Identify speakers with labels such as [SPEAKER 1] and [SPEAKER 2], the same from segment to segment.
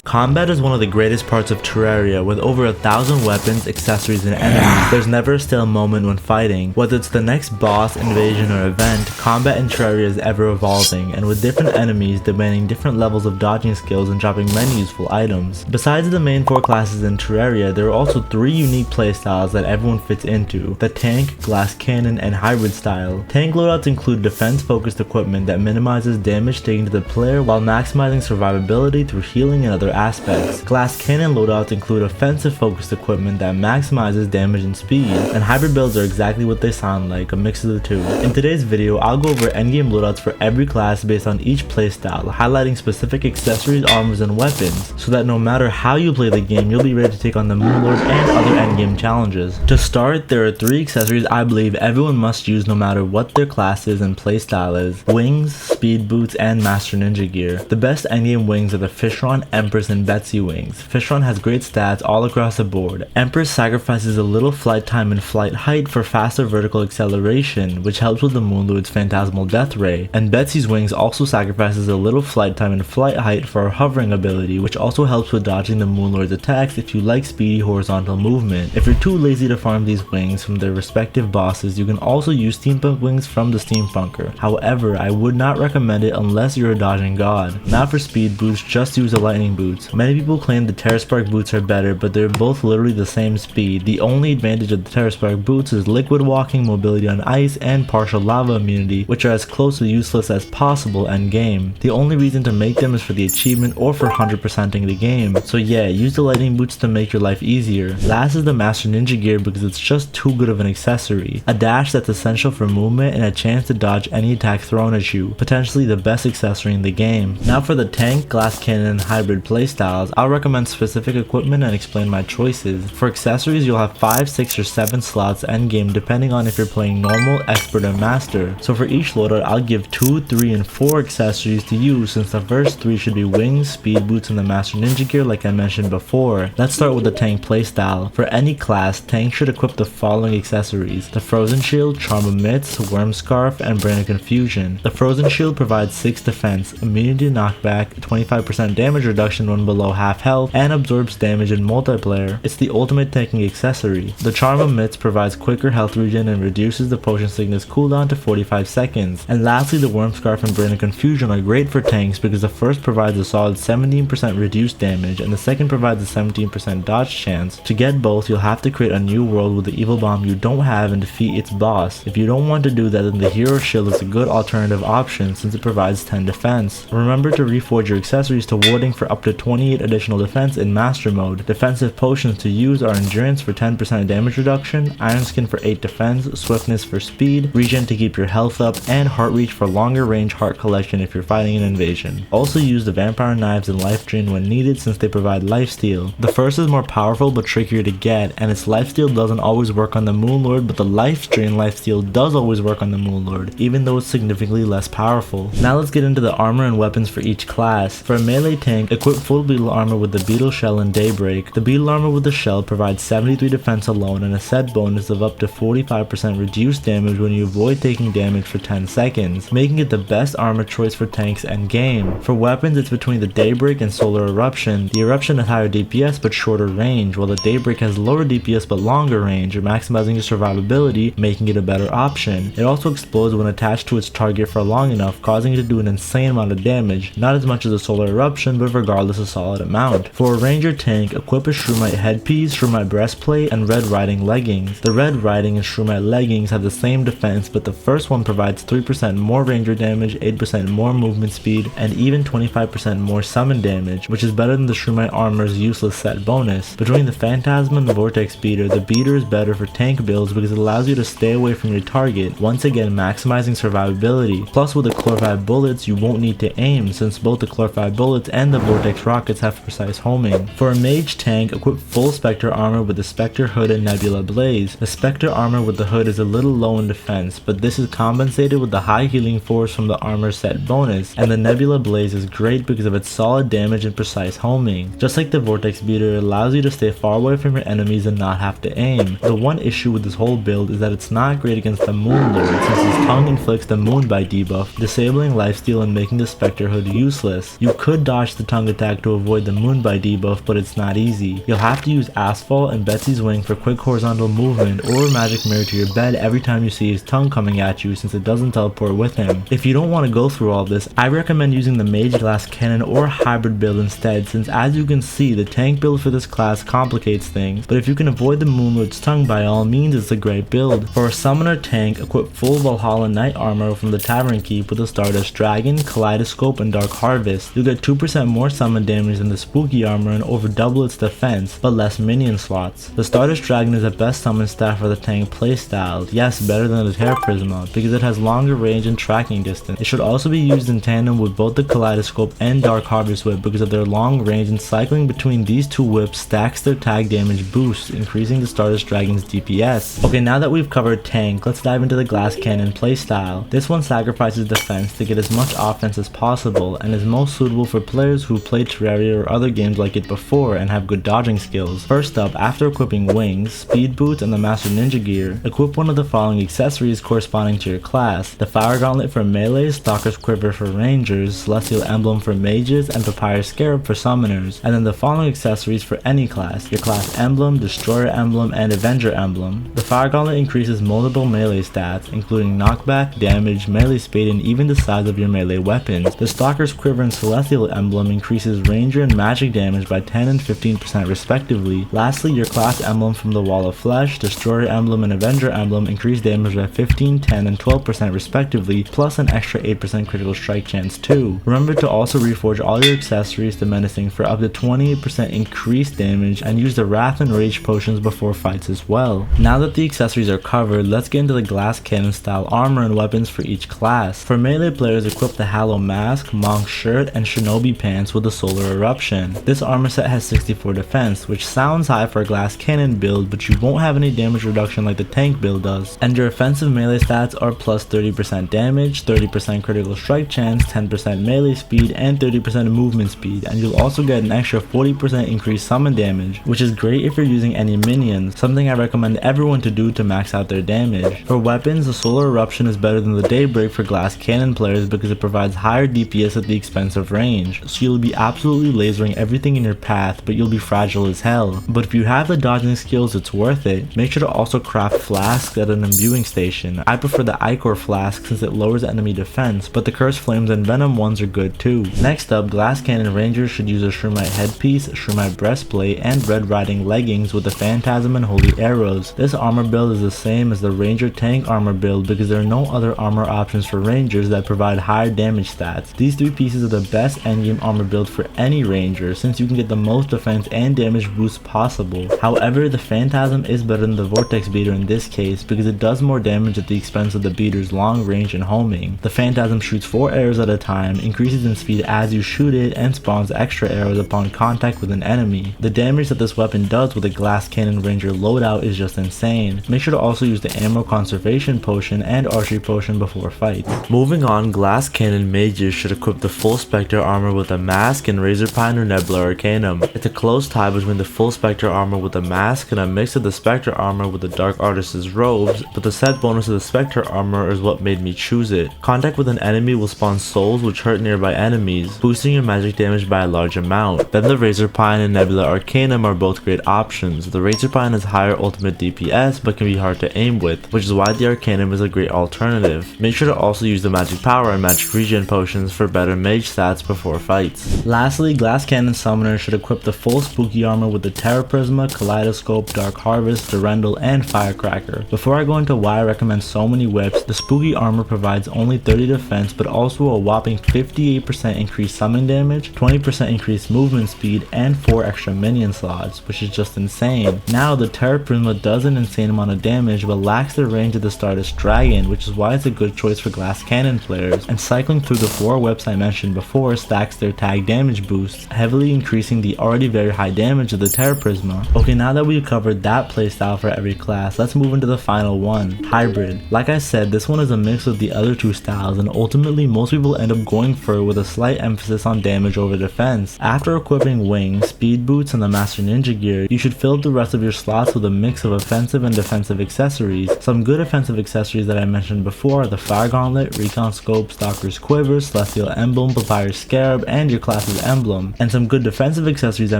[SPEAKER 1] Combat is one of the greatest parts of Terraria. With over 1,000 weapons, accessories, and enemies, there's never a still moment when fighting. Whether it's the next boss, invasion, or event, combat in Terraria is ever evolving, and with different enemies demanding different levels of dodging skills and dropping many useful items. Besides the main 4 classes in Terraria, there are also 3 unique playstyles that everyone fits into: the tank, glass cannon, and hybrid style. Tank loadouts include defense-focused equipment that minimizes damage taken to the player while maximizing survivability through healing and other aspects. Glass cannon loadouts include offensive focused equipment that maximizes damage and speed, and hybrid builds are exactly what they sound like, a mix of the two. In today's video, I'll go over endgame loadouts for every class based on each playstyle, highlighting specific accessories, armors, and weapons, so that no matter how you play the game, you'll be ready to take on the Moonlord and other endgame challenges. To start, there are 3 accessories I believe everyone must use no matter what their class is and playstyle is: wings, speed boots, and master ninja gear. The best endgame wings are the Fishron, Empress, and Betsy wings. Fishron has great stats all across the board. Empress sacrifices a little flight time and flight height for faster vertical acceleration, which helps with the Moonlord's phantasmal death ray, and Betsy's wings also sacrifices a little flight time and flight height for her hovering ability, which also helps with dodging the Moonlord's attacks if you like speedy horizontal movement. If you're too lazy to farm these wings from their respective bosses, you can also use steampunk wings from the steampunker. However, I would not recommend it unless you're a dodging god. Now for speed boots, just use the lightning boots. Many people claim the Terraspark boots are better, but they're both literally the same speed. The only advantage of the Terraspark boots is liquid walking, mobility on ice, and partial lava immunity, which are as close to useless as possible endgame. The only reason to make them is for the achievement or for 100%ing the game. So yeah, use the lightning boots to make your life easier. Last is the master ninja gear because it's just too good of an accessory. A dash that's essential for movement and a chance to dodge any attack thrown at you. Potentially the best accessory in the game. Now for the tank, glass cannon, and hybrid playstyles, I'll recommend specific equipment and explain my choices. For accessories, you'll have 5, 6, or 7 slots endgame depending on if you're playing normal, expert, or master. So for each loadout, I'll give 2, 3, and 4 accessories to use, since the first 3 should be wings, speed boots, and the master ninja gear like I mentioned before. Let's start with the tank playstyle. For any class, tank should equip the following accessories: the frozen shield, charm of mitts, worm scarf, and brain of confusion. The frozen shield provides 6 defense, immunity to knockback, 25% damage reduction when below half health, and absorbs damage in multiplayer. It's the ultimate tanking accessory. The charm of mitts provides quicker health regen and reduces the potion sickness cooldown to 45 seconds. And lastly, the worm scarf and brain of confusion are great for tanks because the first provides a solid 17% reduced damage and the second provides a 17% dodge chance. To get both, you'll have to create a new world with the evil bomb you don't have and defeat its boss. If you don't want to do that, then the hero shield is a good alternative option since it provides 10 defense. Remember to reforge your accessories to warding for up to 28 additional defense in master mode. Defensive potions to use are endurance for 10% damage reduction, iron skin for 8 defense, swiftness for speed, regen to keep your health up, and heart reach for longer range heart collection if you're fighting an invasion. Also use the vampire knives and life drain when needed since they provide lifesteal. The first is more powerful but trickier to get, and its lifesteal doesn't always work on the Moonlord, but the life drain lifesteal does always work on the Moonlord, even though it's significantly less powerful. Now let's get into the armor and weapons for each class. For a melee tank, equip full Beetle Armor with the Beetle Shell and Daybreak. The Beetle Armor with the Shell provides 73 defense alone and a set bonus of up to 45% reduced damage when you avoid taking damage for 10 seconds, making it the best armor choice for tanks endgame. For weapons, it's between the Daybreak and Solar Eruption. The Eruption has higher DPS but shorter range, while the Daybreak has lower DPS but longer range, maximizing your survivability, making it a better option. It also explodes when attached to its target for long enough, causing it to do an insane amount of damage, not as much as a Solar Eruption, but regardless a solid amount. For a ranger tank, equip a Shroomite headpiece, Shroomite breastplate, and Red Riding leggings. The Red Riding and Shroomite leggings have the same defense, but the first one provides 3% more ranger damage, 8% more movement speed, and even 25% more summon damage, which is better than the Shroomite armor's useless set bonus. Between the Phantasma and the Vortex Beater, the Beater is better for tank builds because it allows you to stay away from your target, once again maximizing survivability. Plus with the Chlorify bullets, you won't need to aim since both the Chlorify bullets and the Vortex rockets have precise homing. For a mage tank, equip full Spectre armor with the Spectre hood and Nebula blaze. The Spectre armor with the hood is a little low in defense, but this is compensated with the high healing force from the armor set bonus, and the Nebula blaze is great because of its solid damage and precise homing. Just like the Vortex Beater, it allows you to stay far away from your enemies and not have to aim. The one issue with this whole build is that it's not great against the Moonlord since his tongue inflicts the Moonbite debuff, disabling lifesteal and making the Spectre hood useless. You could dodge the tongue attack deck to avoid the Moonbite debuff, but it's not easy. You'll have to use Asphalt and Betsy's Wing for quick horizontal movement, or Magic Mirror to your bed every time you see his tongue coming at you since it doesn't teleport with him. If you don't want to go through all this, I recommend using the Mage Glass Cannon or Hybrid build instead, since as you can see, the tank build for this class complicates things, but if you can avoid the Moonlord's tongue, by all means it's a great build. For a summoner tank, equip full Valhalla Knight armor from the Tavern Keep with the Stardust Dragon, Kaleidoscope, and Dark Harvest. You'll get 2% more summon damage than the Spooky armor and over double its defense, but less minion slots. The Stardust Dragon is the best summon staff for the tank playstyle, yes, better than the Terra Prisma, because it has longer range and tracking distance. It should also be used in tandem with both the Kaleidoscope and Dark Harvest whip because of their long range, and cycling between these two whips stacks their tag damage boost, increasing the Stardust Dragon's DPS. Okay, now that we've covered tank, let's dive into the Glass Cannon playstyle. This one sacrifices defense to get as much offense as possible, and is most suitable for players who played Terraria or other games like it before and have good dodging skills. First up, after equipping wings, speed boots, and the Master Ninja gear, equip one of the following accessories corresponding to your class: the Fire Gauntlet for melee, Stalker's Quiver for rangers, Celestial Emblem for mages, and Papyrus Scarab for summoners, and then the following accessories for any class: your class emblem, Destroyer emblem, and Avenger emblem. The Fire Gauntlet increases multiple melee stats, including knockback, damage, melee speed, and even the size of your melee weapons. The Stalker's Quiver and Celestial Emblem increases ranger and magic damage by 10 and 15% respectively. Lastly, your class emblem from the Wall of Flesh, Destroyer emblem, and Avenger emblem increase damage by 15, 10, and 12% respectively, plus an extra 8% critical strike chance too. Remember to also reforge all your accessories to menacing for up to 28% increased damage, and use the Wrath and Rage potions before fights as well. Now that the accessories are covered, let's get into the Glass Cannon style armor and weapons for each class. For melee players, equip the Hallow Mask, Monk Shirt, and Shinobi Pants with the Solar Eruption. This armor set has 64 defense, which sounds high for a Glass Cannon build, but you won't have any damage reduction like the tank build does. And your offensive melee stats are plus 30% damage, 30% critical strike chance, 10% melee speed, and 30% movement speed, and you'll also get an extra 40% increased summon damage, which is great if you're using any minions, something I recommend everyone to do to max out their damage. For weapons, the Solar Eruption is better than the Daybreak for Glass Cannon players because it provides higher DPS at the expense of range, so you'll be absolutely lasering everything in your path, but you'll be fragile as hell. But if you have the dodging skills, it's worth it. Make sure to also craft flasks at an imbuing station. I prefer the Ichor flask since it lowers enemy defense, but the Cursed Flames and Venom ones are good too. Next up, Glass Cannon Rangers should use a Shroomite headpiece, Shroomite breastplate, and Red Riding leggings with the Phantasm and Holy Arrows. This armor build is the same as the Ranger tank armor build because there are no other armor options for Rangers that provide higher damage stats. These three pieces are the best endgame armor build for any Ranger since you can get the most defense and damage boost possible. However, the Phantasm is better than the Vortex Beater in this case because it does more damage at the expense of the beater's long range and homing. The Phantasm shoots 4 arrows at a time, increases in speed as you shoot it, and spawns extra arrows upon contact with an enemy. The damage that this weapon does with a Glass Cannon Ranger loadout is just insane. Make sure to also use the Ammo Conservation Potion and Archery Potion before fights. Moving on, Glass Cannon Mages should equip the Full Spectre armor with a mask and Razorpine or Nebula Arcanum. It's a close tie between the Full Spectre armor with a mask and a mix of the Spectre armor with the Dark Artist's robes, but the set bonus of the Spectre armor is what made me choose it. Contact with an enemy will spawn souls which hurt nearby enemies, boosting your magic damage by a large amount. Then the Razorpine and Nebula Arcanum are both great options. The Razorpine has higher ultimate DPS but can be hard to aim with, which is why the Arcanum is a great alternative. Make sure to also use the Magic Power and Magic Regen potions for better mage stats before fights. Lastly, Glass Cannon Summoner should equip the full Spooky armor with the Terra Prisma, Kaleidoscope, Dark Harvest, Durendal, and Firecracker. Before I go into why I recommend so many whips, the Spooky armor provides only 30 defense but also a whopping 58% increased summon damage, 20% increased movement speed, and 4 extra minion slots, which is just insane. Now, the Terra Prisma does an insane amount of damage but lacks the range of the Stardust Dragon, which is why it's a good choice for Glass Cannon players, and cycling through the 4 whips I mentioned before stacks their tag damage boosts, heavily increasing the already very high damage of the Terra Prisma. Okay, now that we've covered that playstyle for every class, let's move into the final one, Hybrid. Like I said, this one is a mix of the other two styles, and ultimately most people end up going for it with a slight emphasis on damage over defense. After equipping wings, speed boots, and the Master Ninja gear, you should fill up the rest of your slots with a mix of offensive and defensive accessories. Some good offensive accessories that I mentioned before are the Fire Gauntlet, Recon Scope, Stalker's Quiver, Celestial Emblem, Papyrus Scarab, and your class's emblem. And some good defensive accessories I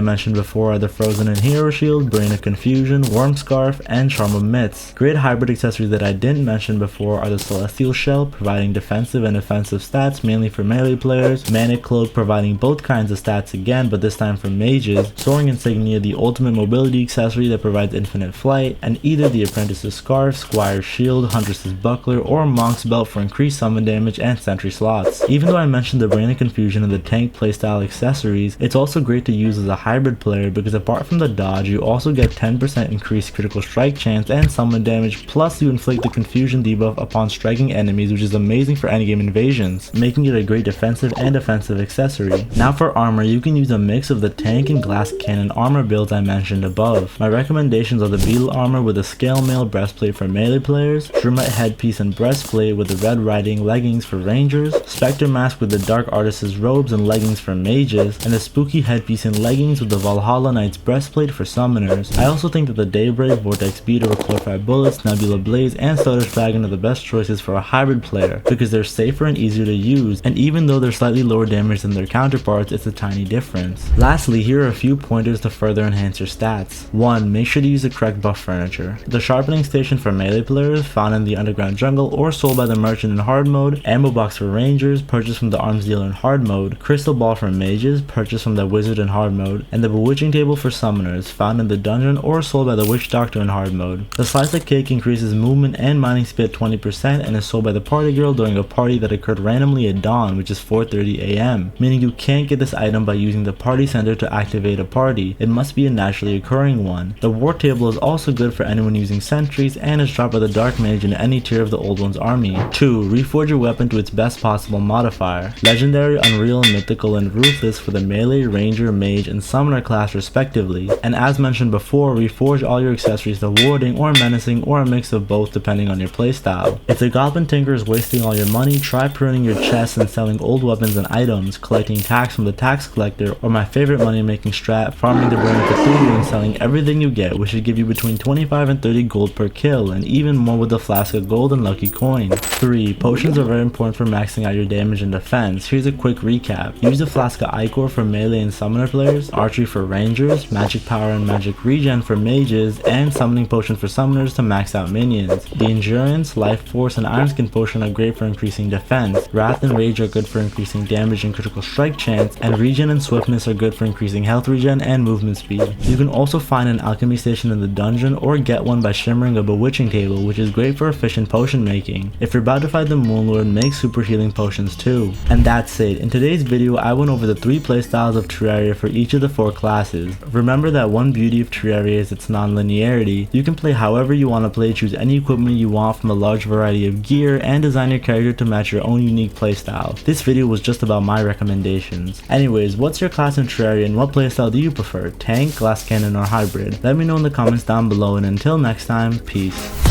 [SPEAKER 1] mentioned before are the Frozen in Hero Shield, Brain of Confusion, Worm Scarf, and Charm of Myths. Great hybrid accessories that I didn't mention before are the Celestial Shell, providing defensive and offensive stats mainly for melee players, Manic Cloak providing both kinds of stats again but this time for mages, Soaring Insignia, the ultimate mobility accessory that provides infinite flight, and either the Apprentice's Scarf, Squire's Shield, Huntress's Buckler, or Monk's Belt for increased summon damage and sentry slots. Even though I mentioned the Brain of Confusion and the tank playstyle accessories, it's also great to use as a hybrid player because apart from the dodge, you also get 10% increased critical strike chance and summon damage, plus you inflict the confusion debuff upon striking enemies, which is amazing for endgame invasions, making it a great defensive and offensive accessory. Now for armor, you can use a mix of the tank and glass cannon armor builds I mentioned above. My recommendations are the Beetle Armor with a scale mail breastplate for melee players, Shroomite headpiece and breastplate with the red riding leggings for rangers, Spectre mask with the dark artist's robes and leggings for mages, and the spooky headpiece and leggings with the Valhalla Knight's breastplate for summoners. I also think that the Daybreak, Vortex Beater with Clarified Bullets, Nebula Blaze, and Stutter Dragon are the best choices for a hybrid player because they're safer and easier to use, and even though they're slightly lower damage than their counterparts, it's a tiny difference. Lastly, here are a few pointers to further enhance your stats. 1. Make sure to use the correct buff furniture. The Sharpening Station for melee players, found in the Underground Jungle or sold by the merchant in hard mode, Ammo Box for rangers, purchased from the arms dealer in hard mode, Crystal Ball for mages, purchased from the wizard in hard mode, and the Bewitching Table for summoners, found in the dungeon or sold by the witch doctor in hard mode. The Slice of Cake increases movement and mining speed 20% and is sold by the party girl during a party that occurred randomly at dawn, which is 4:30 AM, meaning you can't get this item by using the party center to activate a party. It must be a naturally occurring one. The War Table is also good for anyone using sentries and is dropped by the Dark Mage in any tier of the Old One's army. 2. Reforge your weapon to its best possible modifier. Legendary, Unreal, Mythical, and Ruthless for the melee, ranger, mage, and summoner class respectively. And as mentioned before, reforge all your accessories to warding or menacing or a mix of both depending on your playstyle. If the Goblin Tinker is wasting all your money, try pruning your chests and selling old weapons and items, collecting tax from the tax collector, or my favorite money making strat, farming the Brain of Cthulhu and selling everything you get, which should give you between 25 and 30 gold per kill, and even more with the flask of gold and lucky coin. 3. Potions are very important for maxing out your damage and defense. Here's a quick recap. Use the flask of Ichor for melee and summoner players, archery for rangers, magic power and magic regen for mages, and summoning potion for summoners to max out minions. The endurance, life force, and iron skin potion are great for increasing defense. Wrath and rage are good for increasing damage and critical strike chance, and regen and swiftness are good for increasing health regen and movement speed. You can also find an alchemy station in the dungeon or get one by shimmering a bewitching table, which is great for efficient potion making. If you're about to fight the Moon Lord, make super healing potions too. And that's it. In today's video, I went over the 3 playstyles of Terraria for each of the 4 classes. Remember that one beauty of Terraria is its non-linearity. You can play however you want to play, choose any equipment you want from a large variety of gear, and design your character to match your own unique playstyle. This video was just about my recommendations. Anyways, what's your class in Terraria and what playstyle do you prefer? Tank, glass cannon, or hybrid? Let me know in the comments down below, and until next time, peace.